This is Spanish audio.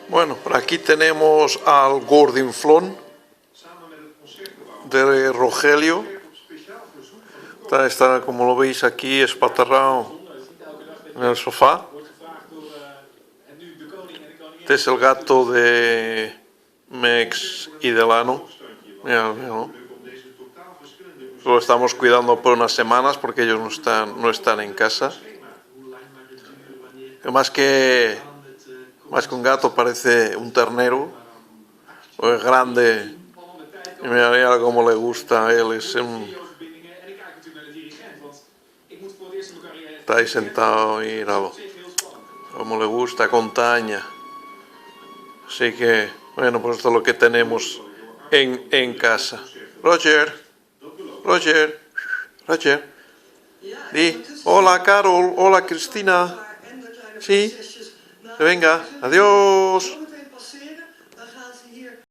Bueno, por aquí tenemos al Gordinflón de Rogelio. Está, como lo veis aquí, espatarrado en el sofá. Este es el gato de Mex y Delano. Mira, mira. Lo estamos cuidando por unas semanas porque ellos no están en casa. Más que un gato parece un ternero. Es grande. Y mira cómo le gusta a él. Está ahí sentado, míralo. Como le gusta, contaña. Así que, bueno, pues esto es lo que tenemos en casa. Roger. Di, hola Carol, hola Cristina. Sí, venga, adiós.